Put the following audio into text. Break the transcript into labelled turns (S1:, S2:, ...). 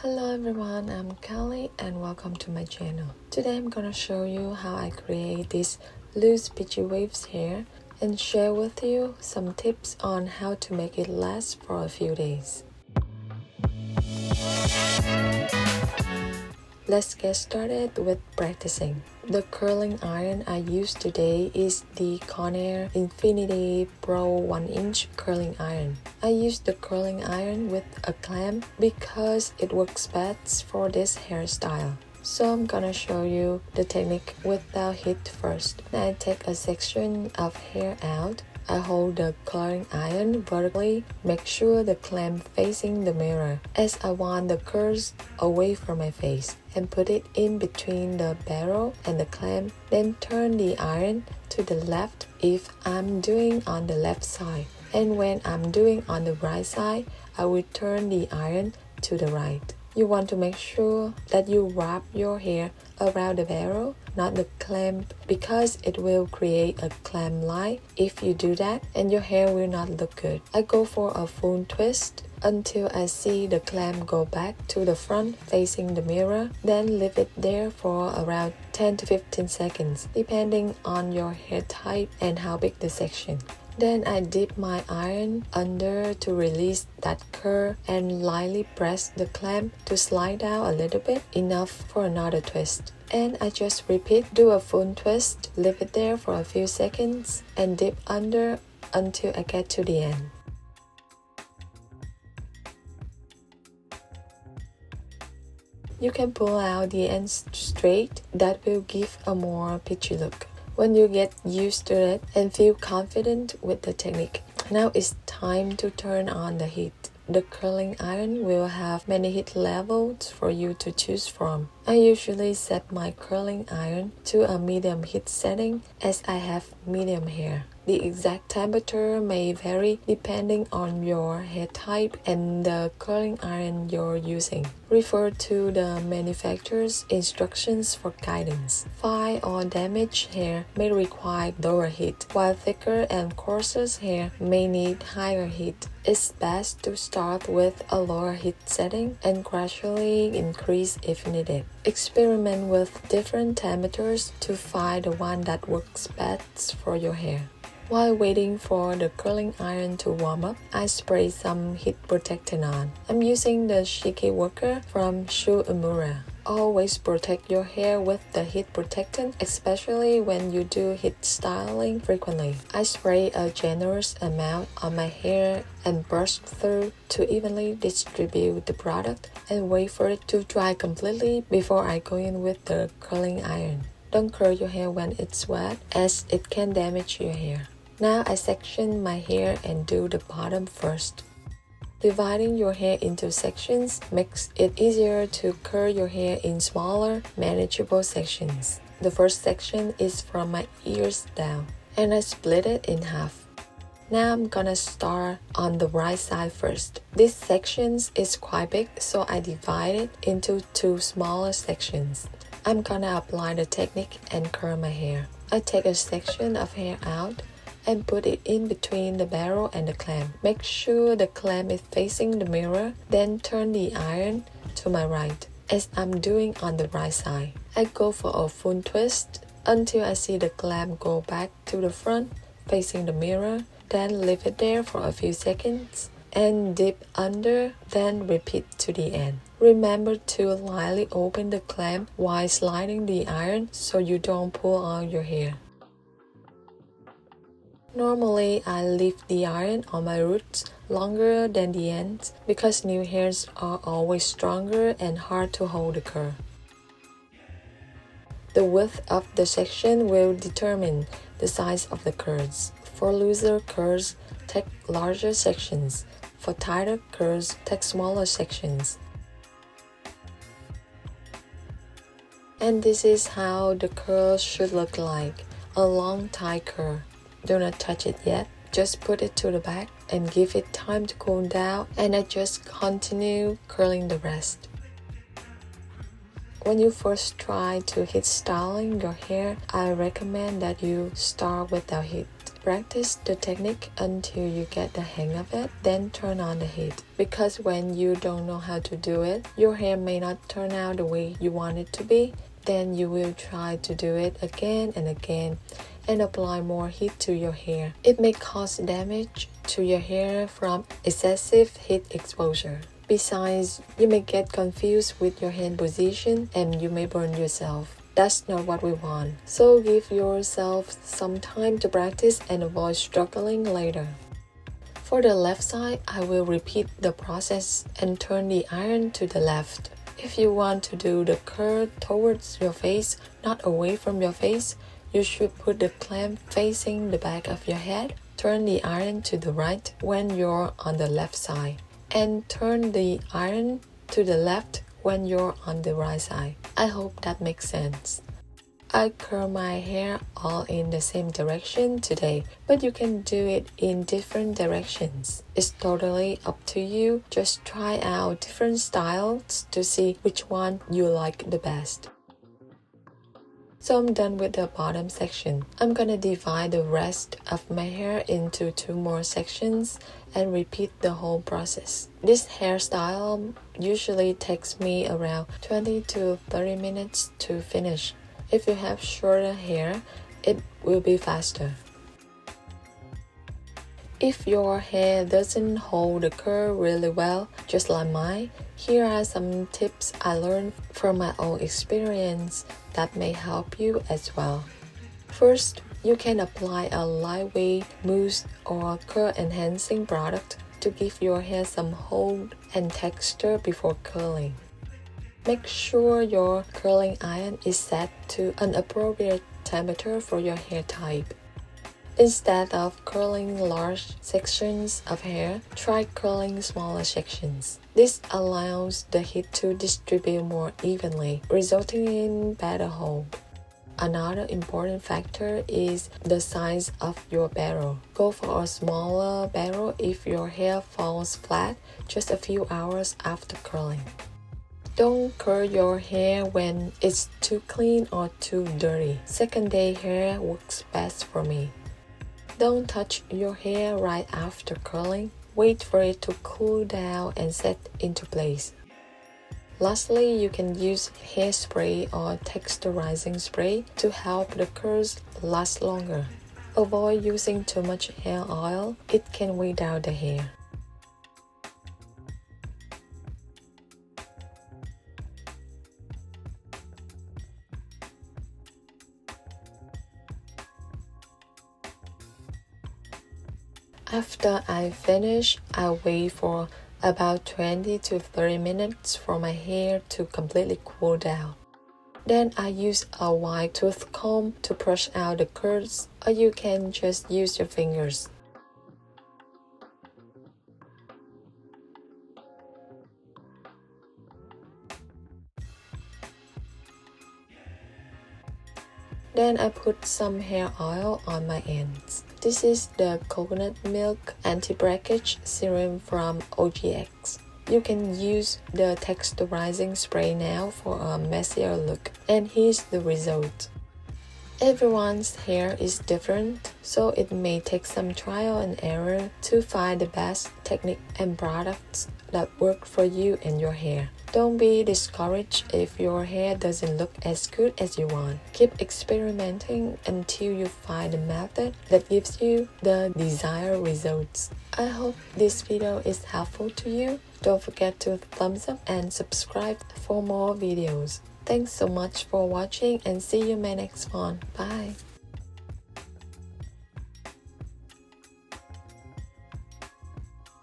S1: Hello everyone, I'm Kelly and welcome to my channel. Today I'm gonna show you how I create this loose beachy waves hair and share with you some tips on how to make it last for a few days. Let's get started with practicing. The curling iron I use today is the Conair InfinitiPRO 1-inch curling iron. I use the curling iron with a clamp because it works best for this hairstyle. So I'm gonna show you the technique without heat first. I take a section of hair out. I hold the curling iron vertically, make sure the clamp facing the mirror, as I want the curls away from my face, and put it in between the barrel and the clamp, then turn the iron to the left if I'm doing on the left side, and when I'm doing on the right side, I will turn the iron to the right. You want to make sure that you wrap your hair around the barrel, not the clamp, because it will create a clamp line if you do that and your hair will not look good. I go for a full twist until I see the clamp go back to the front facing the mirror, then leave it there for around 10 to 15 seconds depending on your hair type and how big the section. Then I dip my iron under to release that curl and lightly press the clamp to slide down a little bit, enough for another twist. And I just repeat, do a full twist, leave it there for a few seconds and dip under until I get to the end. You can pull out the ends straight, that will give a more peachy look. When you get used to it and feel confident with the technique, now it's time to turn on the heat. The curling iron will have many heat levels for you to choose from. I usually set my curling iron to a medium heat setting as I have medium hair. The exact temperature may vary depending on your hair type and the curling iron you're using. Refer to the manufacturer's instructions for guidance. Fine or damaged hair may require lower heat, while thicker and coarser hair may need higher heat. It's best to start with a lower heat setting and gradually increase if needed. Experiment with different temperatures to find the one that works best for your hair. While waiting for the curling iron to warm up, I spray some heat protectant on. I'm using the Shiki worker from uemura. Always protect your hair with the heat protectant, especially when you do heat styling frequently. I spray a generous amount on my hair and brush through to evenly distribute the product and wait for it to dry completely before I go in with the curling iron. Don't curl your hair when it's wet, as it can damage your hair. Now I section my hair and do the bottom first. Dividing your hair into sections makes it easier to curl your hair in smaller, manageable sections. The first section is from my ears down, and I split it in half. Now I'm gonna start on the right side first. This section is quite big, so I divide it into two smaller sections. I'm gonna apply the technique and curl my hair. I take a section of hair out and put it in between the barrel and the clamp. Make sure the clamp is facing the mirror, then turn the iron to my right, as I'm doing on the right side. I go for a full twist until I see the clamp go back to the front, facing the mirror, then leave it there for a few seconds and dip under, then repeat to the end. Remember to lightly open the clamp while sliding the iron so you don't pull out your hair. Normally, I leave the iron on my roots longer than the ends because new hairs are always stronger and hard to hold the curl. The width of the section will determine the size of the curls. For looser curls, take larger sections. For tighter curls, take smaller sections. And this is how the curl should look like, a long tight curl. Do not touch it yet, just put it to the back and give it time to cool down, and I just continue curling the rest. When you first try to heat styling your hair, I recommend that you start without heat. Practice the technique until you get the hang of it, then turn on the heat. Because when you don't know how to do it, your hair may not turn out the way you want it to be. Then you will try to do it again and again and apply more heat to your hair. It may cause damage to your hair from excessive heat exposure. Besides, you may get confused with your hand position and you may burn yourself. That's not what we want. So give yourself some time to practice and avoid struggling later. For the left side, I will repeat the process and turn the iron to the left. If you want to do the curl towards your face, not away from your face, you should put the clamp facing the back of your head. Turn the iron to the right when you're on the left side, and turn the iron to the left when you're on the right side. I hope that makes sense. I curl my hair all in the same direction today, but you can do it in different directions. It's totally up to you. Just try out different styles to see which one you like the best. So I'm done with the bottom section. I'm gonna divide the rest of my hair into 2 more sections and repeat the whole process. This hairstyle usually takes me around 20 to 30 minutes to finish. If you have shorter hair, it will be faster. If your hair doesn't hold the curl really well, just like mine, here are some tips I learned from my own experience that may help you as well. First, you can apply a lightweight mousse or curl enhancing product to give your hair some hold and texture before curling. Make sure your curling iron is set to an appropriate temperature for your hair type. Instead of curling large sections of hair, try curling smaller sections. This allows the heat to distribute more evenly, resulting in better hold. Another important factor is the size of your barrel. Go for a smaller barrel if your hair falls flat just a few hours after curling. Don't curl your hair when it's too clean or too dirty. Second day hair works best for me. Don't touch your hair right after curling. Wait for it to cool down and set into place. Lastly, you can use hairspray or texturizing spray to help the curls last longer. Avoid using too much hair oil. It can weigh down the hair. After I finish, I wait for about 20 to 30 minutes for my hair to completely cool down. Then I use a wide tooth comb to brush out the curls, or you can just use your fingers. Then I put some hair oil on my ends. This is the coconut milk anti-breakage serum from OGX. You can use the texturizing spray now for a messier look. And here's the result. Everyone's hair is different, so it may take some trial and error to find the best technique and products that work for you and your hair. Don't be discouraged if your hair doesn't look as good as you want. Keep experimenting until you find a method that gives you the desired results. I hope this video is helpful to you. Don't forget to thumbs up and subscribe for more videos. Thanks so much for watching and see you in my next one. Bye.